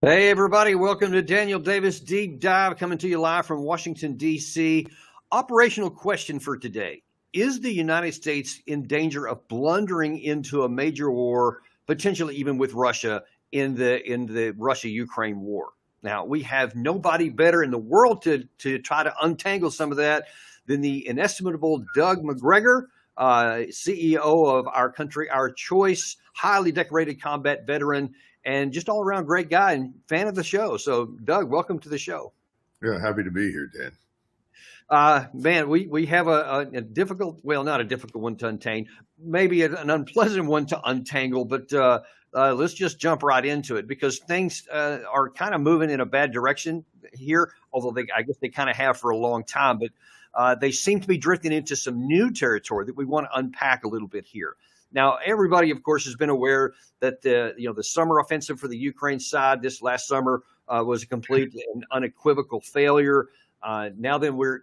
Hey, everybody. Welcome to Daniel Davis Deep Dive, coming to you live from Washington, D.C. Operational question for today. Is the United States in danger of blundering into a major war, potentially even with Russia, in the Russia-Ukraine war? Now, we have nobody better in the world to try to untangle some of that than the inestimable Doug Macgregor, CEO of our country, our choice, highly decorated combat veteran, and just all around great guy and fan of the show. So, Doug, welcome to the show. Yeah, happy to be here, Dan. Man, we have a difficult, well, not a difficult one to untangle, maybe an unpleasant one to untangle, but let's just jump right into it because things are kind of moving in a bad direction here, although I guess they kind of have for a long time, but they seem to be drifting into some new territory that we want to unpack a little bit here. Now, everybody, of course, has been aware that the summer offensive for the Ukraine side this last summer was a complete and unequivocal failure. Now then we're,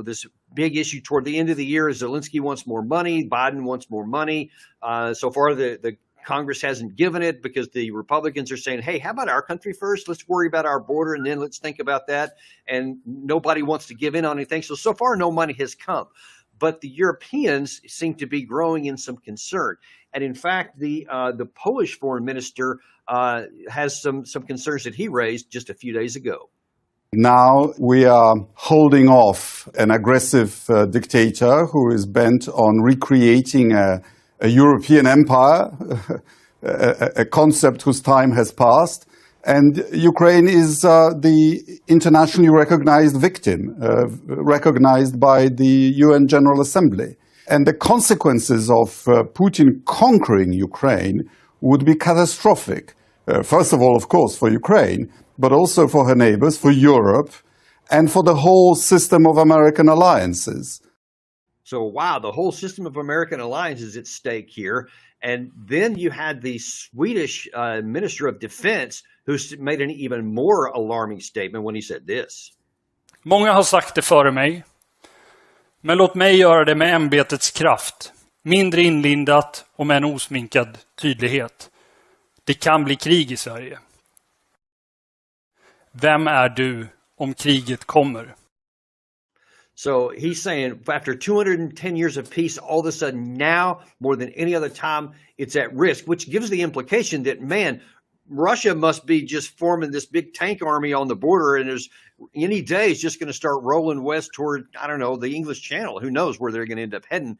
this big issue toward the end of the year is Zelensky wants more money. Biden wants more money. So far, the Congress hasn't given it because the Republicans are saying, hey, how about our country first? Let's worry about our border and then let's think about that. And nobody wants to give in on anything. So far, no money has come. But the Europeans seem to be growing in some concern. And in fact, the Polish foreign minister has some concerns that he raised just a few days ago. Now we are holding off an aggressive dictator who is bent on recreating a European empire, a concept whose time has passed. And Ukraine is the internationally recognized victim, recognized by the UN General Assembly. And the consequences of Putin conquering Ukraine would be catastrophic. First of all, of course, for Ukraine, but also for her neighbors, for Europe, and for the whole system of American alliances. So, wow, the whole system of American alliances is at stake here. And then you had the Swedish Minister of Defense who made an even more alarming statement when he said this. Många har sagt det före mig, men låt mig göra det med ämbetets kraft, mindre inlindat och med en osminkad tydlighet. Det kan bli krig i Sverige. Vem är du om kriget kommer? So he's saying after 210 years of peace, all of a sudden now, more than any other time, it's at risk, which gives the implication that, man, Russia must be just forming this big tank army on the border, and there's any day it's just going to start rolling west toward, I don't know, the English Channel. Who knows where they're going to end up heading.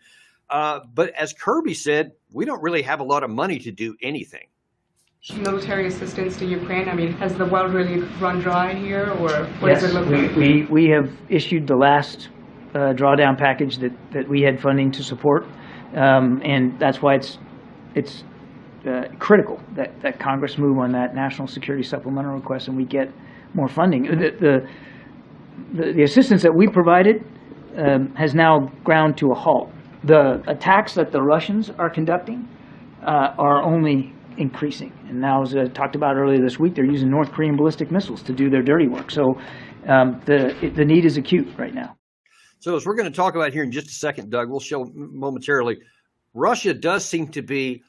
But as Kirby said, we don't really have a lot of money to do anything. Military assistance to Ukraine? I mean, has the well really run dry here, or what does it look like? We have issued the last drawdown package that we had funding to support, and that's why it's critical that Congress move on that national security supplemental request and we get more funding. The assistance that we provided has now ground to a halt. The attacks that the Russians are conducting are only increasing. And now, as I talked about earlier this week, they're using North Korean ballistic missiles to do their dirty work. So the need is acute right now. So as we're going to talk about here in just a second, Doug, we'll show momentarily, Russia does seem to be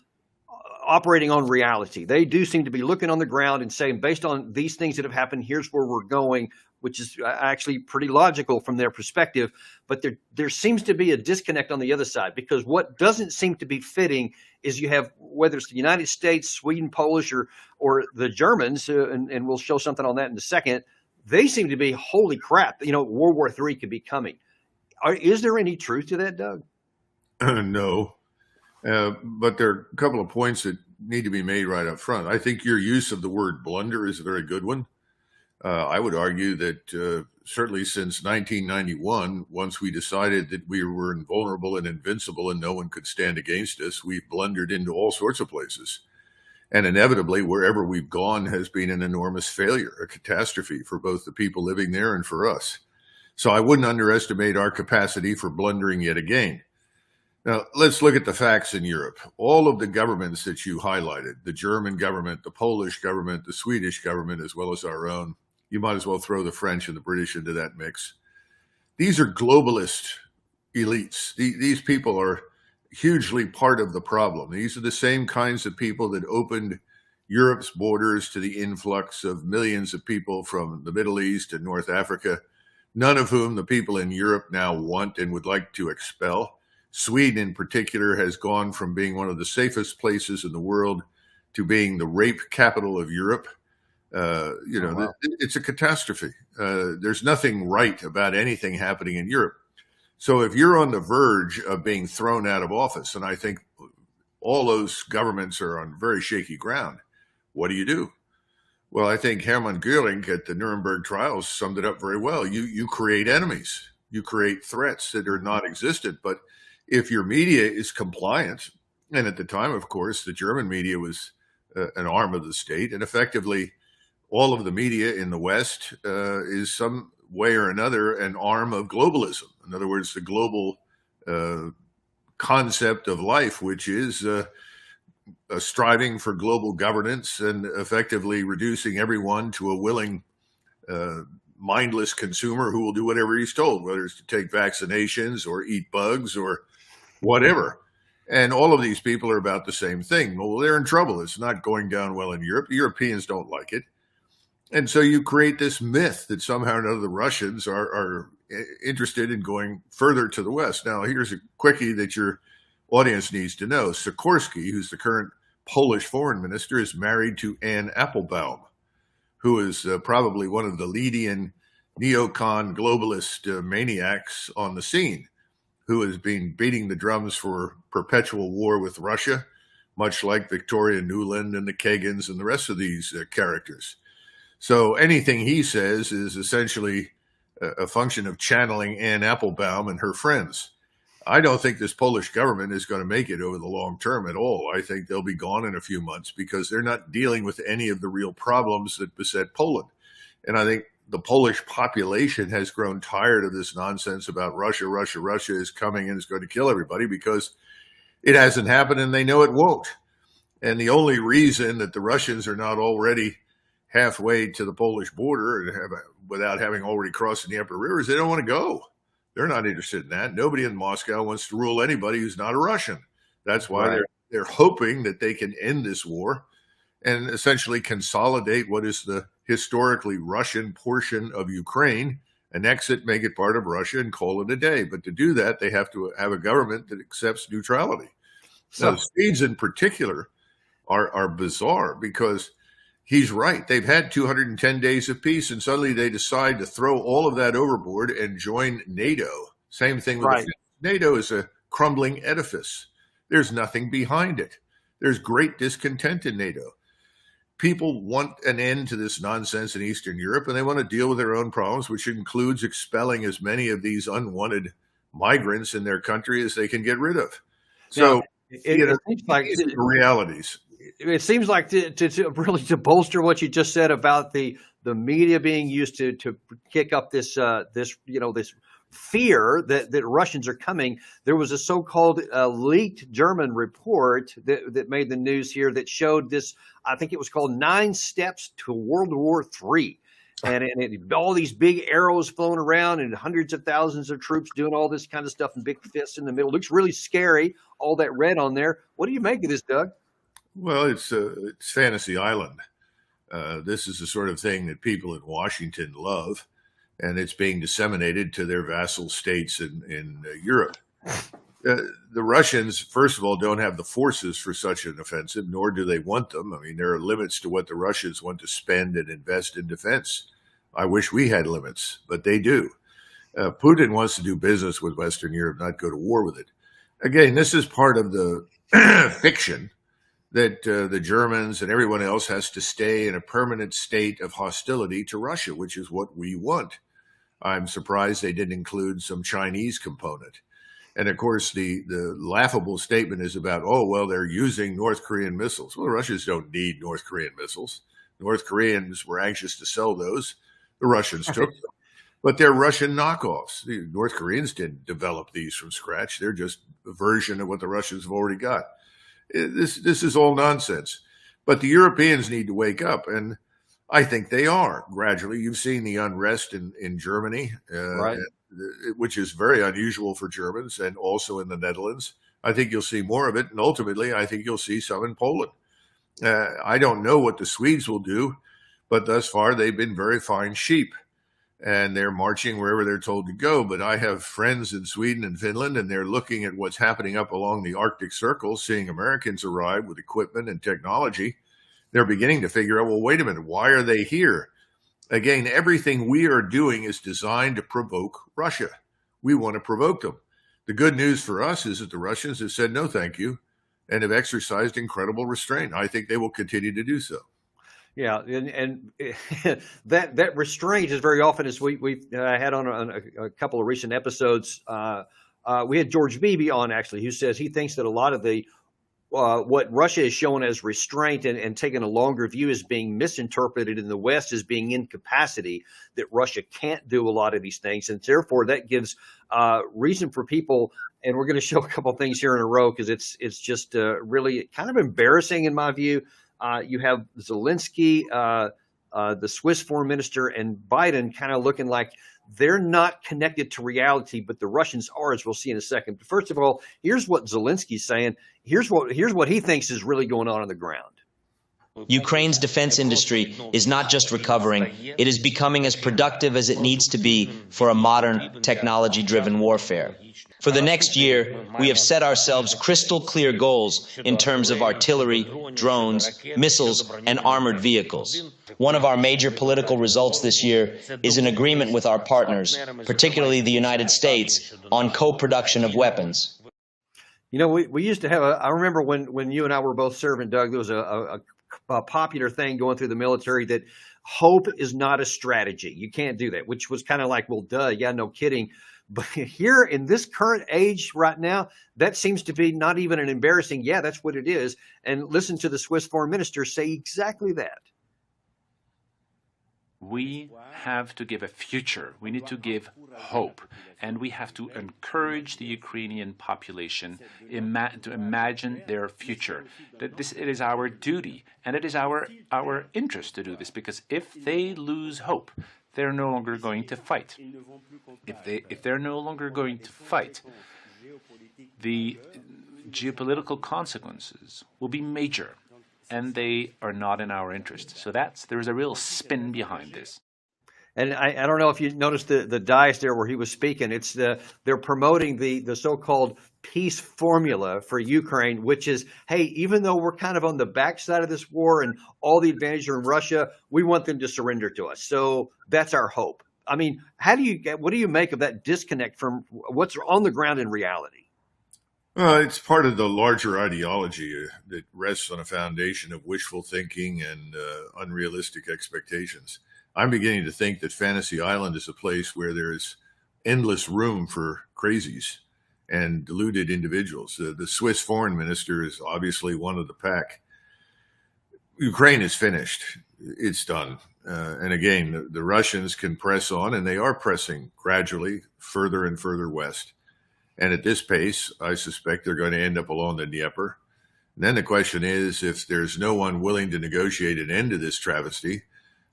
operating on reality. They do seem to be looking on the ground and saying, based on these things that have happened, here's where we're going, which is actually pretty logical from their perspective. But there seems to be a disconnect on the other side, because what doesn't seem to be fitting is you have, whether it's the United States, Sweden, Polish, or the Germans, and we'll show something on that in a second, they seem to be, holy crap, World War III could be coming. Is there any truth to that, Doug? No. But there are a couple of points that need to be made right up front. I think your use of the word blunder is a very good one. I would argue that certainly since 1991, once we decided that we were invulnerable and invincible and no one could stand against us, we've blundered into all sorts of places. And inevitably, wherever we've gone has been an enormous failure, a catastrophe for both the people living there and for us. So I wouldn't underestimate our capacity for blundering yet again. Now, let's look at the facts in Europe. All of the governments that you highlighted, the German government, the Polish government, the Swedish government, as well as our own, you might as well throw the French and the British into that mix. These are globalist elites. These people are hugely part of the problem. These are the same kinds of people that opened Europe's borders to the influx of millions of people from the Middle East and North Africa, none of whom the people in Europe now want and would like to expel. Sweden in particular has gone from being one of the safest places in the world to being the rape capital of Europe. Wow. It's a catastrophe. There's nothing right about anything happening in Europe. So if you're on the verge of being thrown out of office, and I think all those governments are on very shaky ground, what do? Well, I think Hermann Göring at the Nuremberg trials summed it up very well. You create enemies. You create threats that are non-existent. But if your media is compliant, and at the time, of course, the German media was an arm of the state, and effectively all of the media in the West is some way or another an arm of globalism. In other words, the global concept of life, which is striving for global governance and effectively reducing everyone to a willing, mindless consumer who will do whatever he's told, whether it's to take vaccinations or eat bugs or whatever. And all of these people are about the same thing. Well, they're in trouble. It's not going down well in Europe. The Europeans don't like it. And so you create this myth that somehow or another the Russians are interested in going further to the West. Now, here's a quickie that your audience needs to know. Sikorsky, who's the current Polish foreign minister, is married to Anne Applebaum, who is probably one of the leading neocon globalist maniacs on the scene, who has been beating the drums for perpetual war with Russia, much like Victoria Nuland and the Kagans and the rest of these characters. So anything he says is essentially a function of channeling Anne Applebaum and her friends. I don't think this Polish government is going to make it over the long term at all. I think they'll be gone in a few months because they're not dealing with any of the real problems that beset Poland. And I think the Polish population has grown tired of this nonsense about Russia is coming and is going to kill everybody, because it hasn't happened and they know it won't. And the only reason that the Russians are not already halfway to the Polish border and without having already crossed the Dnieper River is they don't want to go. They're not interested in that. Nobody in Moscow wants to rule anybody who's not a Russian. That's why they're hoping that they can end this war and essentially consolidate what is the historically Russian portion of Ukraine, annex it, make it part of Russia, and call it a day. But to do that, they have to have a government that accepts neutrality. So the Swedes in particular are bizarre because he's right. They've had 210 days of peace, and suddenly they decide to throw all of that overboard and join NATO. Same thing with NATO is a crumbling edifice. There's nothing behind it. There's great discontent in NATO. People want an end to this nonsense in Eastern Europe, and they want to deal with their own problems, which includes expelling as many of these unwanted migrants in their country as they can get rid of. So it seems like the realities. It seems like to really to bolster what you just said about the media being used to kick up this fear that Russians are coming. There was a so-called leaked German report that made the news here that showed this. I think it was called 9 Steps to World War III. And all these big arrows flown around and hundreds of thousands of troops doing all this kind of stuff and big fists in the middle. Looks really scary, all that red on there. What do you make of this, Doug? Well, it's Fantasy Island. This is the sort of thing that people in Washington love, and it's being disseminated to their vassal states in Europe. The Russians, first of all, don't have the forces for such an offensive, nor do they want them. I mean, there are limits to what the Russians want to spend and invest in defense. I wish we had limits, but they do. Putin wants to do business with Western Europe, not go to war with it. Again, this is part of the fiction that the Germans and everyone else has to stay in a permanent state of hostility to Russia, which is what we want. I'm surprised they didn't include some Chinese component. And of course, the laughable statement is about, oh, well, they're using North Korean missiles. Well, the Russians don't need North Korean missiles. North Koreans were anxious to sell those. The Russians took them. But they're Russian knockoffs. The North Koreans didn't develop these from scratch. They're just a version of what the Russians have already got. This is all nonsense. But the Europeans need to wake up, and I think they are gradually. You've seen the unrest in Germany, which is very unusual for Germans, and also in the Netherlands. I think you'll see more of it, and ultimately, I think you'll see some in Poland. I don't know what the Swedes will do, but thus far they've been very fine sheep, and they're marching wherever they're told to go. But I have friends in Sweden and Finland, and they're looking at what's happening up along the Arctic Circle, seeing Americans arrive with equipment and technology. They're beginning to figure out, well, wait a minute, why are they here? Again, everything we are doing is designed to provoke Russia. We want to provoke them. The good news for us is that the Russians have said no thank you and have exercised incredible restraint. I think they will continue to do so. Yeah, and that restraint is very often, as we've had on a couple of recent episodes. We had George Beebe on, actually, who says he thinks that a lot of the what Russia is shown as restraint and taking a longer view is being misinterpreted in the West as being incapacity, that Russia can't do a lot of these things. And therefore, that gives reason for people. And we're going to show a couple of things here in a row because it's just really kind of embarrassing in my view. You have Zelensky, the Swiss foreign minister, and Biden kind of looking like they're not connected to reality, but the Russians are, as we'll see in a second. But first of all, here's what Zelensky's saying. Here's what he thinks is really going on the ground. Ukraine's defense industry is not just recovering, it is becoming as productive as it needs to be for a modern, technology-driven warfare. For the next year, we have set ourselves crystal clear goals in terms of artillery, drones, missiles, and armored vehicles. One of our major political results this year is an agreement with our partners, particularly the United States, on co-production of weapons. You know, we used to have I remember when you and I were both serving, Doug, there was a popular thing going through the military that hope is not a strategy. You can't do that, which was kind of like, well, duh, yeah, no kidding. But here in this current age right now, that seems to be not even an embarrassing, yeah, that's what it is. And listen to the Swiss foreign minister say exactly that. We have to give a future. We need to give hope. And we have to encourage the Ukrainian population to imagine their future. That it is our duty and it is our interest to do this, because if they lose hope, they're no longer going to fight. If they're no longer going to fight, the geopolitical consequences will be major. And they are not in our interest. So there's a real spin behind this. And I don't know if you noticed the dais there where he was speaking. It's they're promoting the so-called peace formula for Ukraine, which is, hey, even though we're kind of on the backside of this war and all the advantages are in Russia, we want them to surrender to us. So that's our hope. I mean, what do you make of that disconnect from what's on the ground in reality? It's part of the larger ideology that rests on a foundation of wishful thinking and unrealistic expectations. I'm beginning to think that Fantasy Island is a place where there's endless room for crazies and deluded individuals. The Swiss foreign minister is obviously one of the pack. Ukraine is finished. It's done. And again, the Russians can press on, and they are pressing gradually further and further west. And at this pace, I suspect they're going to end up along the Dnieper. And then the question is, if there's no one willing to negotiate an end to this travesty,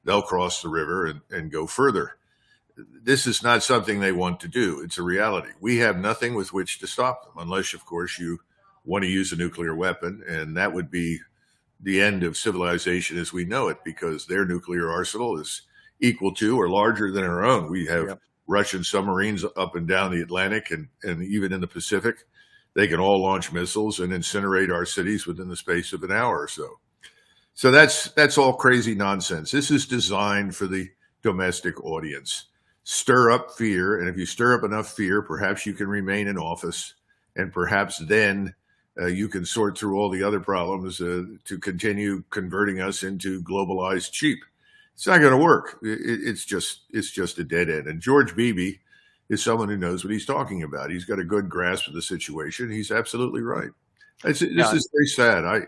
they'll cross the river and go further. This is not something they want to do. It's a reality. We have nothing with which to stop them, unless, of course, you want to use a nuclear weapon. And that would be the end of civilization as we know it, because their nuclear arsenal is equal to or larger than our own. We have Russian submarines up and down the Atlantic and even in the Pacific. They can all launch missiles and incinerate our cities within the space of an hour or so. So that's all crazy nonsense. This is designed for the domestic audience. Stir up fear, and if you stir up enough fear, perhaps you can remain in office, and perhaps then you can sort through all the other problems to continue converting us into globalized sheep. It's not going to work. It's just a dead end. And George Beebe is someone who knows what he's talking about. He's got a good grasp of the situation. He's absolutely right. This is very sad.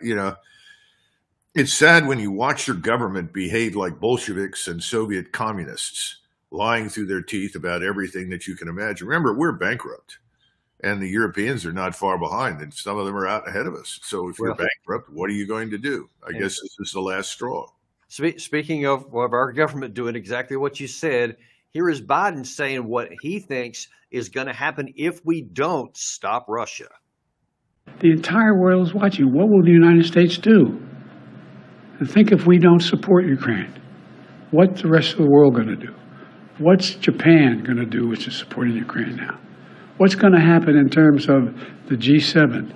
It's sad when you watch your government behave like Bolsheviks and Soviet communists, lying through their teeth about everything that you can imagine. Remember, we're bankrupt, and the Europeans are not far behind, and some of them are out ahead of us. So if you're bankrupt, what are you going to do? I guess this is the last straw. Speaking of our government doing exactly what you said, here is Biden saying what he thinks is going to happen if we don't stop Russia. The entire world is watching. What will the United States do? And think if we don't support Ukraine, what's the rest of the world going to do? What's Japan going to do, which is supporting Ukraine now? What's going to happen in terms of the G7?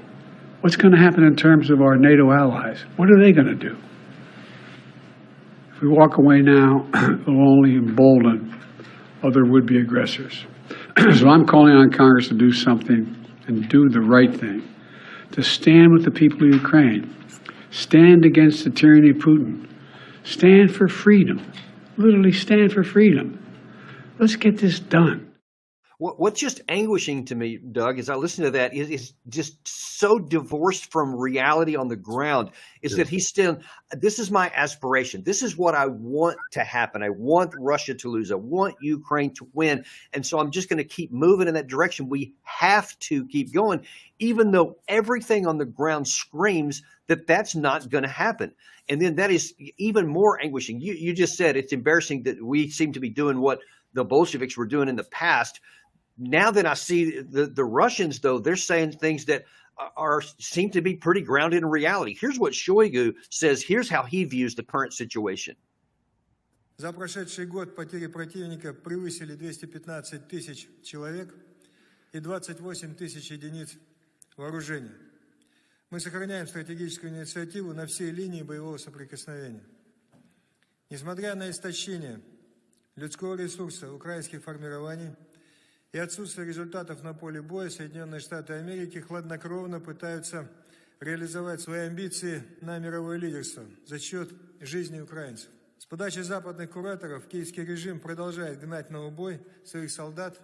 What's going to happen in terms of our NATO allies? What are they going to do? If we walk away now, it will only embolden other would-be aggressors. So I'm calling on Congress to do something and do the right thing, to stand with the people of Ukraine, stand against the tyranny of Putin, stand for freedom, literally stand for freedom. Let's get this done. What's just anguishing to me, Doug, as I listen to that, is just so divorced from reality on the ground, is that he's still, this is my aspiration. This is what I want to happen. I want Russia to lose. I want Ukraine to win. And so I'm just going to keep moving in that direction. We have to keep going, even though everything on the ground screams that that's not going to happen. And then that is even more anguishing. You just said it's embarrassing that we seem to be doing what the Bolsheviks were doing in the past. Now that I see the Russians, though, they're saying things that seem to be pretty grounded in reality. Here's what Shoigu says. Here's how he views the current situation. За прошедший год потери противника превысили 215 тысяч человек и 28 тысяч единиц вооружения. Мы сохраняем стратегическую инициативу на всей линии боевого соприкосновения. Несмотря на истощение людского ресурса украинских формирований и отсутствие результатов на поле боя, Соединенные Штаты Америки хладнокровно пытаются реализовать свои амбиции на мировое лидерство за счет жизни украинцев. С подачи западных кураторов киевский режим продолжает гнать на убой своих солдат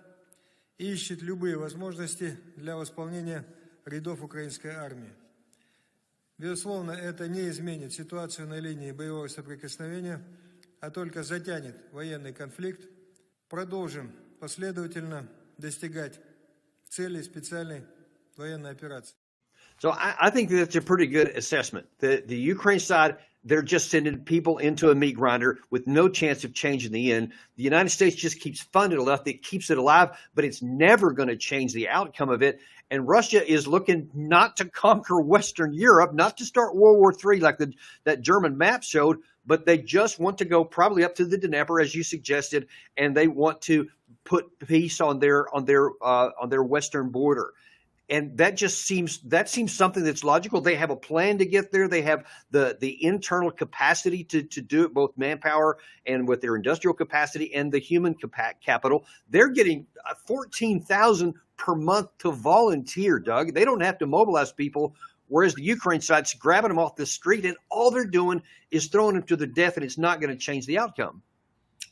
и ищет любые возможности для восполнения рядов украинской армии. Безусловно, это не изменит ситуацию на линии боевого соприкосновения, а только затянет военный конфликт. Продолжим последовательно достигать целей специальной военной операции. So I think that's a pretty good assessment. The Ukraine side, they're just sending people into a meat grinder with no chance of change in the end. The United States just keeps funding enough that keeps it alive, but it's never going to change the outcome of it. And Russia is looking not to conquer Western Europe, not to start World War III like that German map showed, but they just want to go probably up to the Dnieper, as you suggested, and they want to put peace on their western border. And that seems something that's logical. They have a plan to get there. They have the internal capacity to do it, both manpower and with their industrial capacity and the human capital. They're getting 14,000 per month to volunteer, Doug. They don't have to mobilize people, whereas the Ukraine side's grabbing them off the street, and all they're doing is throwing them to their death, and it's not going to change the outcome.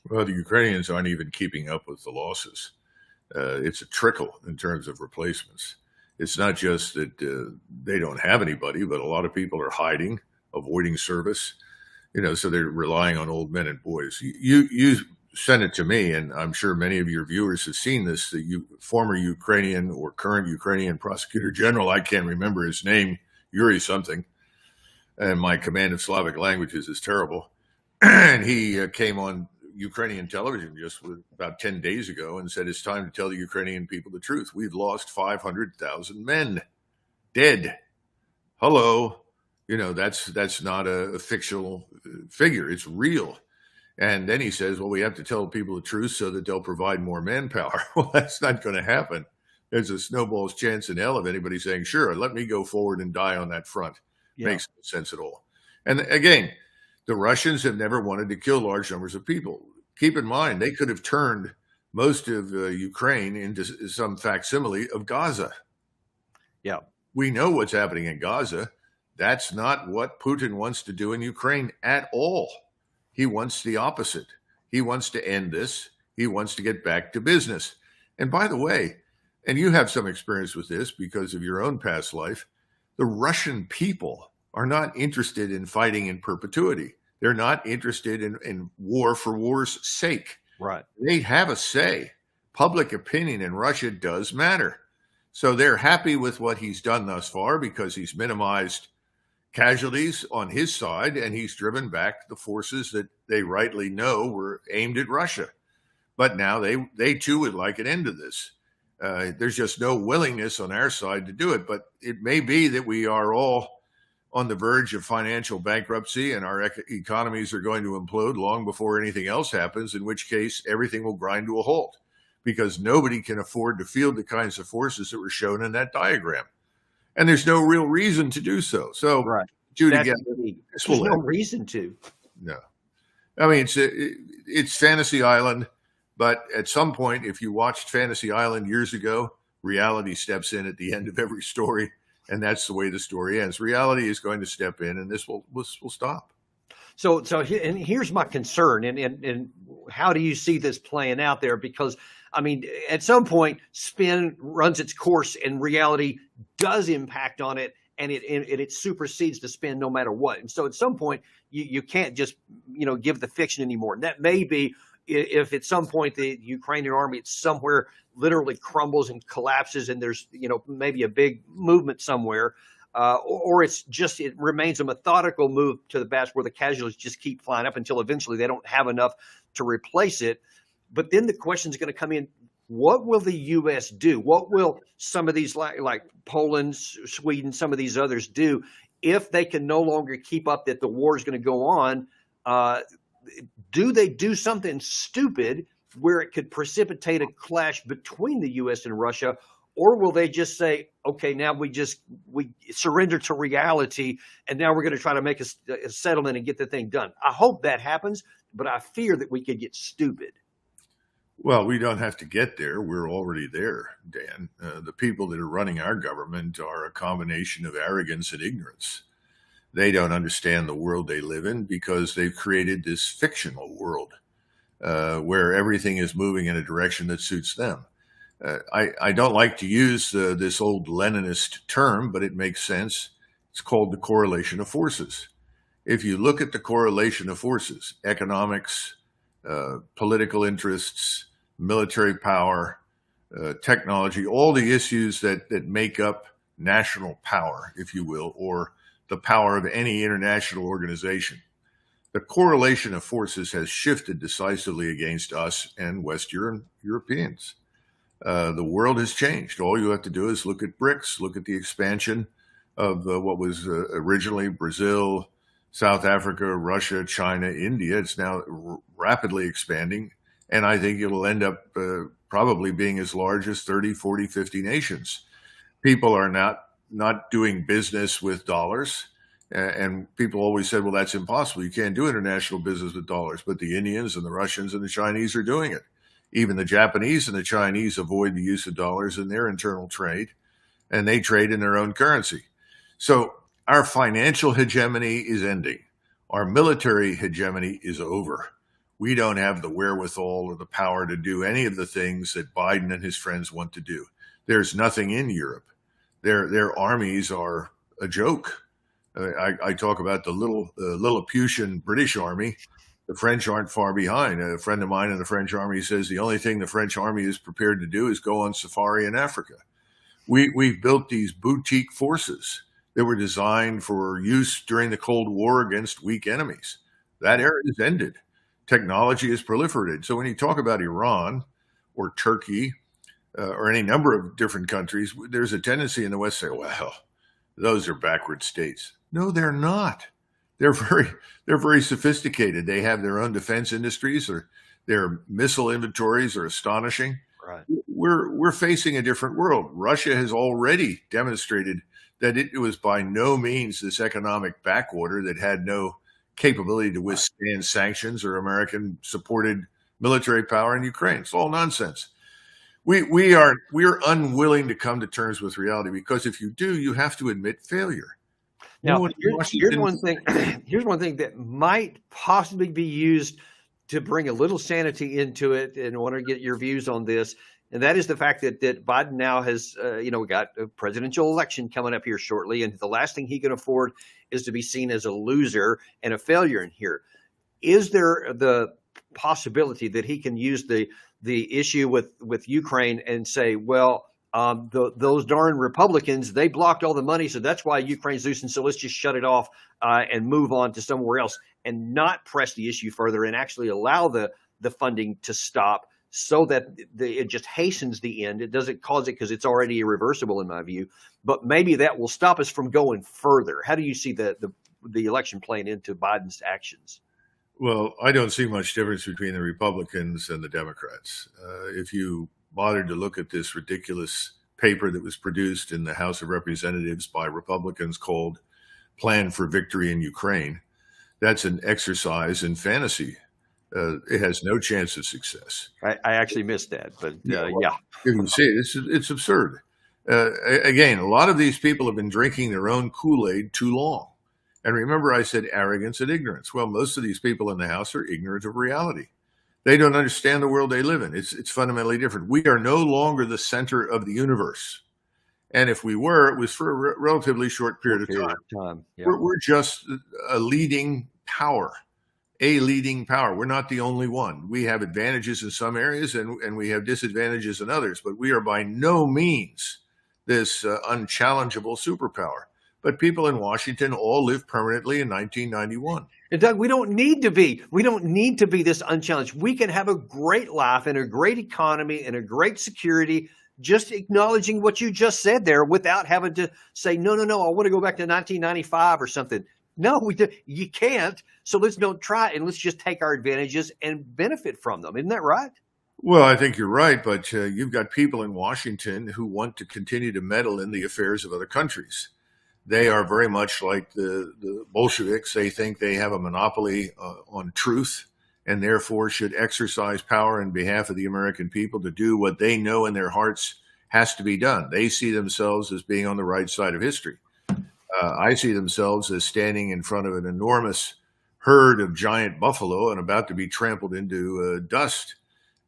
Well, the Ukrainians aren't even keeping up with the losses. It's a trickle in terms of replacements. It's not just that they don't have anybody, but a lot of people are hiding, avoiding service, so they're relying on old men and boys. You sent it to me, and I'm sure many of your viewers have seen this. The former Ukrainian or current Ukrainian prosecutor general, I can't remember his name, Yuri something, and my command of Slavic languages is terrible. And he came on Ukrainian television just about 10 days ago and said it's time to tell the Ukrainian people the truth. We've lost 500,000 men dead. Hello. That's not a fictional figure. It's real. And then he says, well, we have to tell people the truth so that they'll provide more manpower. Well, that's not going to happen. There's a snowball's chance in hell of anybody saying, sure, let me go forward and die on that front. Yeah. Makes no sense at all. And again, the Russians have never wanted to kill large numbers of people. Keep in mind, they could have turned most of Ukraine into some facsimile of Gaza. Yeah. We know what's happening in Gaza. That's not what Putin wants to do in Ukraine at all. He wants the opposite. He wants to end this. He wants to get back to business. And by the way, and you have some experience with this because of your own past life, the Russian people are not interested in fighting in perpetuity. They're not interested in war for war's sake. Right. They have a say. Public opinion in Russia does matter. So they're happy with what he's done thus far because he's minimized casualties on his side and he's driven back the forces that they rightly know were aimed at Russia. But now they too would like an end to this. There's just no willingness on our side to do it. But it may be that we are all on the verge of financial bankruptcy and our economies are going to implode long before anything else happens, in which case everything will grind to a halt because nobody can afford to field the kinds of forces that were shown in that diagram. And there's no real reason to do so. So, right. Judy, there's no reason to. No. I mean, it's Fantasy Island, but at some point, if you watched Fantasy Island years ago, reality steps in at the end of every story, and that's the way the story ends. Reality is going to step in, and this will stop. So and here's my concern, and how do you see this playing out there? Because, I mean, at some point, spin runs its course, and reality does impact on it, and it supersedes the spin no matter what. And so at some point, you can't just, give the fiction anymore. And that may be if at some point the Ukrainian army somewhere literally crumbles and collapses, and there's, maybe a big movement somewhere, or it remains a methodical move to the best where the casualties just keep flying up until eventually they don't have enough to replace it. But then the question is going to come in, what will the U.S. do? What will some of these like Poland, Sweden, some of these others do if they can no longer keep up that the war is going to go on? Do they do something stupid where it could precipitate a clash between the U.S. and Russia? Or will they just say, okay, now we surrender to reality, and now we're going to try to make a settlement and get the thing done? I hope that happens, but I fear that we could get stupid. Well, we don't have to get there. We're already there, Dan. The people that are running our government are a combination of arrogance and ignorance. They don't understand the world they live in because they've created this fictional world where everything is moving in a direction that suits them. I don't like to use this old Leninist term, but it makes sense. It's called the correlation of forces. If you look at the correlation of forces, economics, political interests, military power, technology, all the issues that make up national power, if you will, or the power of any international organization, the correlation of forces has shifted decisively against us and West Europeans. The world has changed. All you have to do is look at BRICS, look at the expansion of what was originally Brazil, South Africa, Russia, China, India. It's now rapidly expanding, and I think it'll end up probably being as large as 30, 40, 50 nations. People are not doing business with dollars, and people always said, well, that's impossible. You can't do international business with dollars, but the Indians and the Russians and the Chinese are doing it. Even the Japanese and the Chinese avoid the use of dollars in their internal trade, and they trade in their own currency. So our financial hegemony is ending. Our military hegemony is over. We don't have the wherewithal or the power to do any of the things that Biden and his friends want to do. There's nothing in Europe. Their armies are a joke. I talk about the Lilliputian British army. The French aren't far behind. A friend of mine in the French army says the only thing the French army is prepared to do is go on safari in Africa. We've built these boutique forces that were designed for use during the Cold War against weak enemies. That era is ended. Technology has proliferated. So when you talk about Iran or Turkey or any number of different countries, there's a tendency in the West to say, well, those are backward states. No, they're not. They're very sophisticated. They have their own defense industries, or their missile inventories are astonishing. Right. We're facing a different world. Russia has already demonstrated that it was by no means this economic backwater that had no capability to withstand sanctions or American-supported military power in Ukraine. It's all nonsense. We are unwilling to come to terms with reality, because if you do, you have to admit failure. Now, here's one thing. Here's one thing that might possibly be used to bring a little sanity into it, and I want to get your views on this. And that is the fact that Biden now has, got a presidential election coming up here shortly, and the last thing he can afford is to be seen as a loser and a failure in here. Is there the possibility that he can use the issue with Ukraine and say, well, those darn Republicans, they blocked all the money, so that's why Ukraine's losing, so let's just shut it off and move on to somewhere else and not press the issue further and actually allow the funding to stop, so that it just hastens the end. It doesn't cause it because it's already irreversible in my view, but maybe that will stop us from going further. How do you see the election playing into Biden's actions? Well, I don't see much difference between the Republicans and the Democrats. If you bothered to look at this ridiculous paper that was produced in the House of Representatives by Republicans called Plan for Victory in Ukraine, that's an exercise in fantasy. It has no chance of success. I actually missed that, but yeah. You can see it. It's absurd. Again, a lot of these people have been drinking their own Kool-Aid too long. And remember, I said arrogance and ignorance. Well, most of these people in the House are ignorant of reality. They don't understand the world they live in. It's fundamentally different. We are no longer the center of the universe. And if we were, it was for a relatively short period of time. Yeah. We're just a leading power. We're not the only one. We have advantages in some areas and we have disadvantages in others, but we are by no means this unchallengeable superpower. But people in Washington all live permanently in 1991. And Doug, we don't need to be. We don't need to be this unchallenged. We can have a great life and a great economy and a great security, just acknowledging what you just said there without having to say, no, I want to go back to 1995 or something. No, you can't. So let's don't try it, and let's just take our advantages and benefit from them. Isn't that right? Well, I think you're right, but you've got people in Washington who want to continue to meddle in the affairs of other countries. They are very much like the Bolsheviks. They think they have a monopoly on truth and therefore should exercise power in behalf of the American people to do what they know in their hearts has to be done. They see themselves as being on the right side of history. I see themselves as standing in front of an enormous herd of giant buffalo and about to be trampled into dust,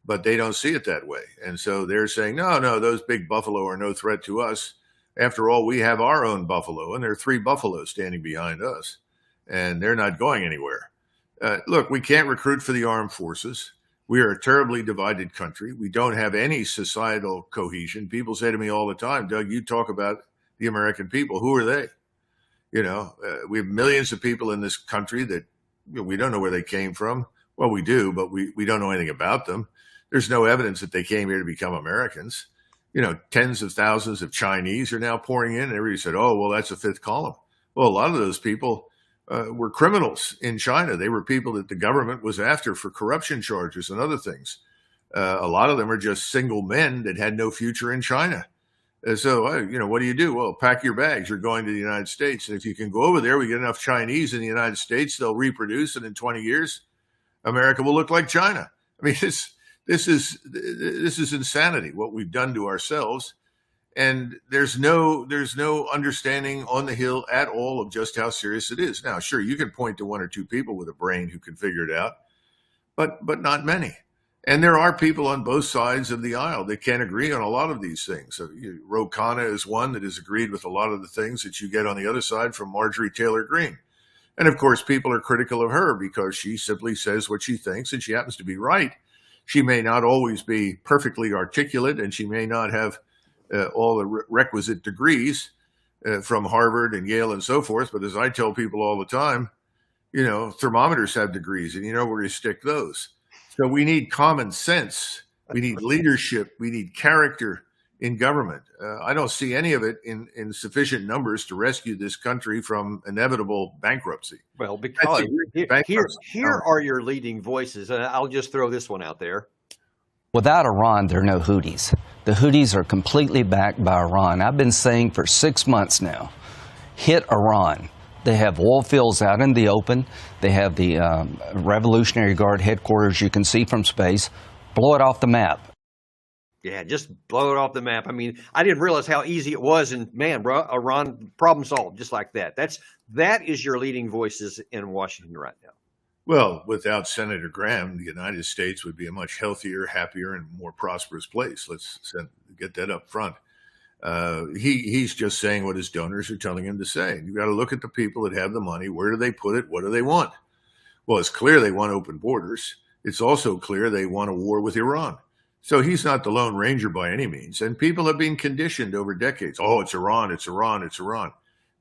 but they don't see it that way. And so they're saying, no, those big buffalo are no threat to us. After all, we have our own buffalo, and there are 3 buffaloes standing behind us, and they're not going anywhere. Look, we can't recruit for the armed forces. We are a terribly divided country. We don't have any societal cohesion. People say to me all the time, Doug, you talk about the American people. Who are they? We have millions of people in this country that we don't know where they came from. Well, we do, but we don't know anything about them. There's no evidence that they came here to become Americans. Tens of thousands of Chinese are now pouring in. And everybody said, oh, well, that's a 5th column. Well, a lot of those people were criminals in China. They were people that the government was after for corruption charges and other things. A lot of them are just single men that had no future in China. So, what do? Well, pack your bags. You're going to the United States. And if you can go over there, we get enough Chinese in the United States, they'll reproduce. And in 20 years, America will look like China. I mean, this is insanity, what we've done to ourselves. And there's no understanding on the Hill at all of just how serious it is. Now, sure, you can point to 1 or 2 people with a brain who can figure it out, but not many. And there are people on both sides of the aisle that can't agree on a lot of these things. So, Ro Khanna is one that has agreed with a lot of the things that you get on the other side from Marjorie Taylor Greene. And of course, people are critical of her because she simply says what she thinks, and she happens to be right. She may not always be perfectly articulate, and she may not have all the requisite degrees from Harvard and Yale and so forth. But as I tell people all the time, thermometers have degrees, and you know where you stick those. So we need common sense. We need leadership. We need character in government. I don't see any of it in sufficient numbers to rescue this country from inevitable bankruptcy. Well, because here are your leading voices. I'll just throw this one out there. Without Iran, there are no Houthis. The Houthis are completely backed by Iran. I've been saying for 6 months now, hit Iran. They have oil fields out in the open. They have the Revolutionary Guard headquarters you can see from space. Blow it off the map. Yeah, just blow it off the map. I mean, I didn't realize how easy it was. And man, bro, Iran, problem solved just like that. That is your leading voices in Washington right now. Well, without Senator Graham, the United States would be a much healthier, happier, and more prosperous place. Let's get that up front. He's just saying what his donors are telling him to say. You've got to look at the people that have the money. Where do they put it? What do they want? Well, it's clear they want open borders. It's also clear they want a war with Iran. So he's not the Lone Ranger by any means. And people have been conditioned over decades. Oh, it's Iran, it's Iran, it's Iran.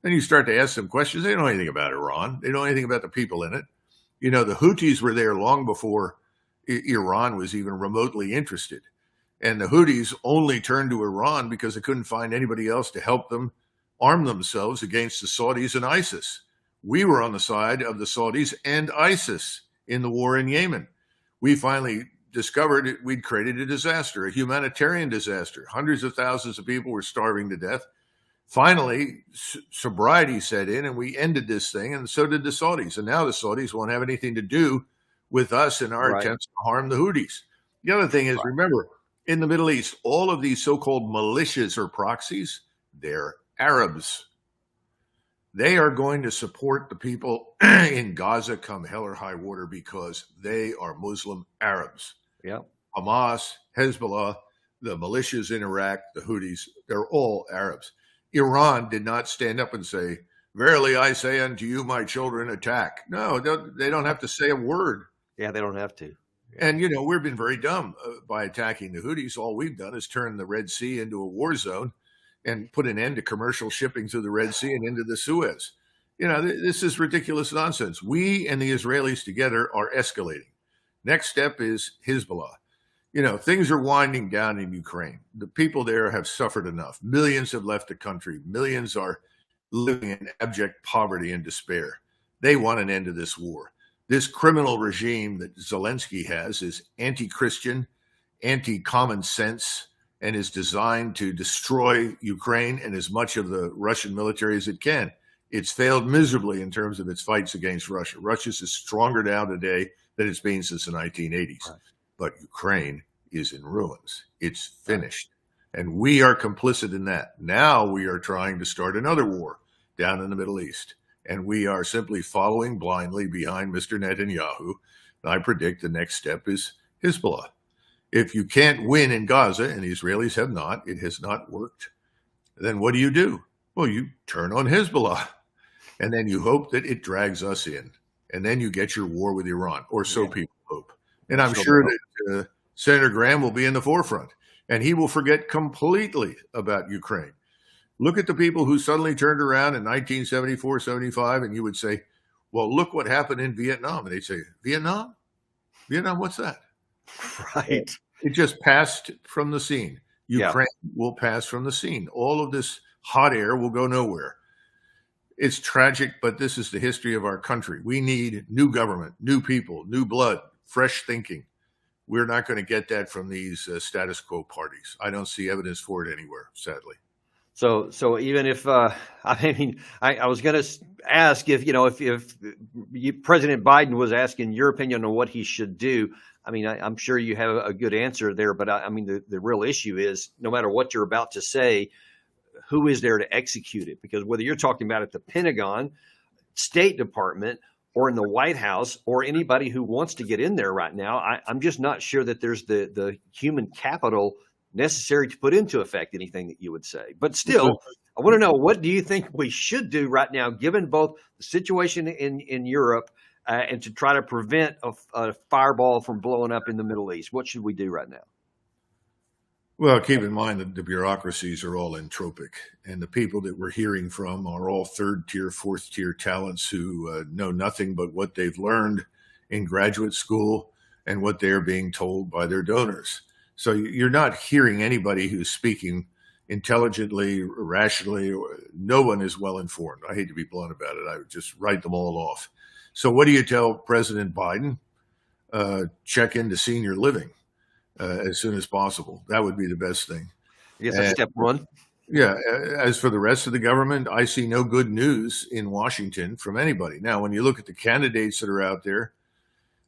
Then you start to ask them questions. They don't know anything about Iran. They don't know anything about the people in it. The Houthis were there long before Iran was even remotely interested. And the Houthis only turned to Iran because they couldn't find anybody else to help them arm themselves against the Saudis and ISIS. We were on the side of the Saudis and ISIS in the war in Yemen. We finally discovered we'd created a disaster, a humanitarian disaster. Hundreds of thousands of people were starving to death. Finally, sobriety set in and we ended this thing, and so did the Saudis. And now the Saudis won't have anything to do with us in our attempts to harm the Houthis. The other thing is, remember, in the Middle East, all of these so-called militias or proxies, they're Arabs. They are going to support the people in Gaza come hell or high water because they are Muslim Arabs. Yeah. Hamas, Hezbollah, the militias in Iraq, the Houthis, they're all Arabs. Iran did not stand up and say, "Verily I say unto you, my children, attack." No, they don't have to say a word. Yeah, they don't have to. And, you know, we've been very dumb by attacking the Houthis. All we've done is turn the Red Sea into a war zone and put an end to commercial shipping through the Red Sea and into the Suez. You know, this is ridiculous nonsense. We and the Israelis together are escalating. Next step is Hezbollah. You know, things are winding down in Ukraine. The people there have suffered enough. Millions have left the country. Millions are living in abject poverty and despair. They want an end to this war. This criminal regime that Zelensky has is anti-Christian, anti-common sense, and is designed to destroy Ukraine and as much of the Russian military as it can. It's failed miserably in terms of its fights against Russia. Russia's is stronger now today than it's been since the 1980s. Right. But Ukraine is in ruins. It's finished. And we are complicit in that. Now we are trying to start another war down in the Middle East. And we are simply following blindly behind Mr. Netanyahu. And I predict the next step is Hezbollah. If you can't win in Gaza, and the Israelis have not, it has not worked, then what do? Well, you turn on Hezbollah. And then you hope that it drags us in. And then you get your war with Iran, or so people hope. And I'm sure that Senator Graham will be in the forefront. And he will forget completely about Ukraine. Look at the people who suddenly turned around in 1974, 75, and you would say, well, look what happened in Vietnam. And they'd say, Vietnam? Vietnam, what's that? Right. It just passed from the scene. Ukraine will pass from the scene. All of this hot air will go nowhere. It's tragic, but this is the history of our country. We need new government, new people, new blood, fresh thinking. We're not going to get that from these status quo parties. I don't see evidence for it anywhere, sadly. So even if I was going to ask if President Biden was asking your opinion on what he should do. I mean, I'm sure you have a good answer there, but I mean, the real issue is no matter what you're about to say, who is there to execute it? Because whether you're talking about at the Pentagon, State Department, or in the White House, or anybody who wants to get in there right now, I'm just not sure that there's the human capital necessary to put into effect anything that you would say. But still, I want to know, what do you think we should do right now, given both the situation in Europe and to try to prevent a fireball from blowing up in the Middle East? What should we do right now? Well, keep in mind that the bureaucracies are all entropic, and the people that we're hearing from are all third-tier, fourth-tier talents who know nothing but what they've learned in graduate school and what they're being told by their donors. So you're not hearing anybody who's speaking intelligently, rationally. No one is well informed. I hate to be blunt about it. I would just write them all off. So what do you tell President Biden? Check into senior living as soon as possible. That would be the best thing. Yes, that's step one. Yeah. As for the rest of the government, I see no good news in Washington from anybody. Now, when you look at the candidates that are out there,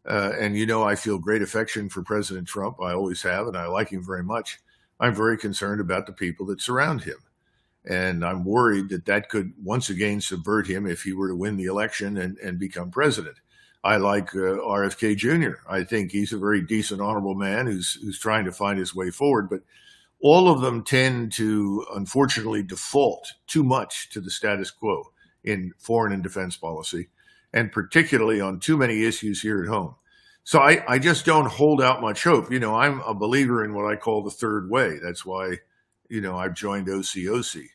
and I feel great affection for President Trump. I always have, and I like him very much. I'm very concerned about the people that surround him. And I'm worried that could once again subvert him if he were to win the election and become president. I like RFK Jr. I think he's a very decent, honorable man who's trying to find his way forward. But all of them tend to, unfortunately, default too much to the status quo in foreign and defense policy, and particularly on too many issues here at home. So I just don't hold out much hope. I'm a believer in what I call the third way. That's why, I've joined OCOC,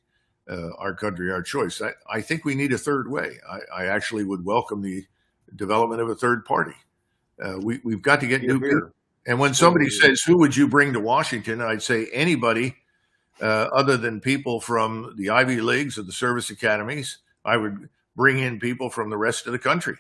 Our Country, Our Choice. I think we need a third way. I actually would welcome the development of a third party. We've got to get new people. Here. And when somebody says, who would you bring to Washington? I'd say anybody other than people from the Ivy Leagues or the service academies. I would bring in people from the rest of the country.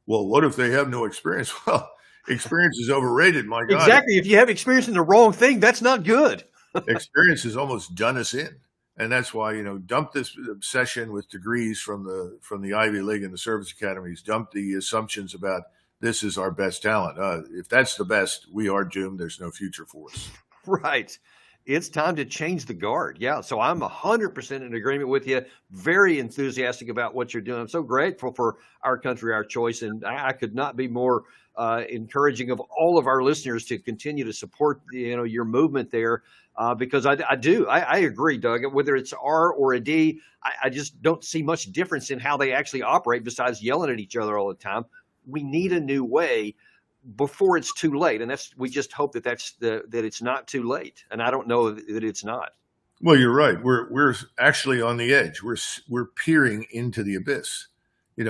Well, what if they have no experience? Well, experience is overrated, my God. Exactly. If you have experience in the wrong thing, that's not good. Experience has almost done us in. And that's why, dump this obsession with degrees from the Ivy League and the service academies, dump the assumptions about this is our best talent. If that's the best, we are doomed. There's no future for us. Right. It's time to change the guard. Yeah. So I'm 100% in agreement with you. Very enthusiastic about what you're doing. I'm so grateful for Our Country, Our Choice. And I could not be more encouraging of all of our listeners to continue to support, your movement there. Because I agree, Doug, whether it's R or a D, I just don't see much difference in how they actually operate besides yelling at each other all the time. We need a new way before it's too late. And we just hope that that it's not too late. And I don't know that it's not. Well, you're right. We're actually on the edge. We're peering into the abyss.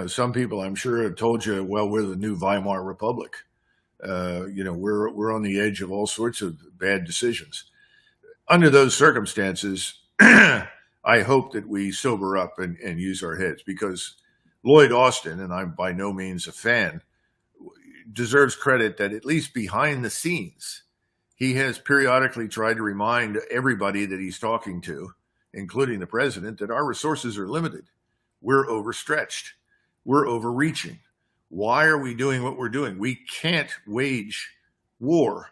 Some people I'm sure have told you, well, we're the new Weimar Republic. We're on the edge of all sorts of bad decisions. Under those circumstances, I hope that we sober up and use our heads, because Lloyd Austin, and I'm by no means a fan, deserves credit that at least behind the scenes, he has periodically tried to remind everybody that he's talking to, including the president, that our resources are limited. We're overstretched. We're overreaching. Why are we doing what we're doing? We can't wage war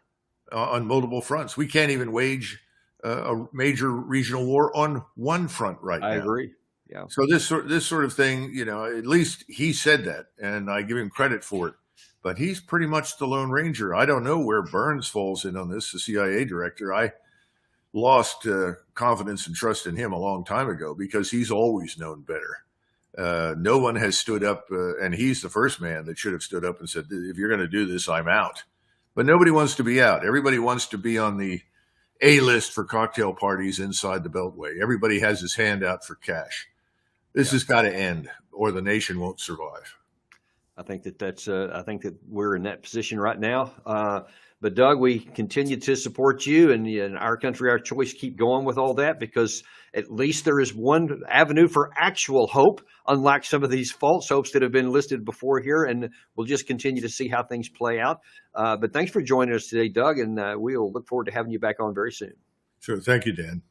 on multiple fronts. We can't even wage a major regional war on one front right now. I agree. Yeah. So this sort of thing, at least he said that, and I give him credit for it. But he's pretty much the Lone Ranger. I don't know where Burns falls in on this, the CIA director. I lost confidence and trust in him a long time ago, because he's always known better. No one has stood up, and he's the first man that should have stood up and said, if you're going to do this, I'm out. But nobody wants to be out. Everybody wants to be on the A-list for cocktail parties inside the Beltway. Everybody has his hand out for cash. This has got to end, or the nation won't survive. I think I think that we're in that position right now. But Doug, we continue to support you and Our Country, Our Choice. Keep going with all that, because at least there is one avenue for actual hope, unlike some of these false hopes that have been listed before here. And we'll just continue to see how things play out. But thanks for joining us today, Doug, and we'll look forward to having you back on very soon. Sure. Thank you, Dan.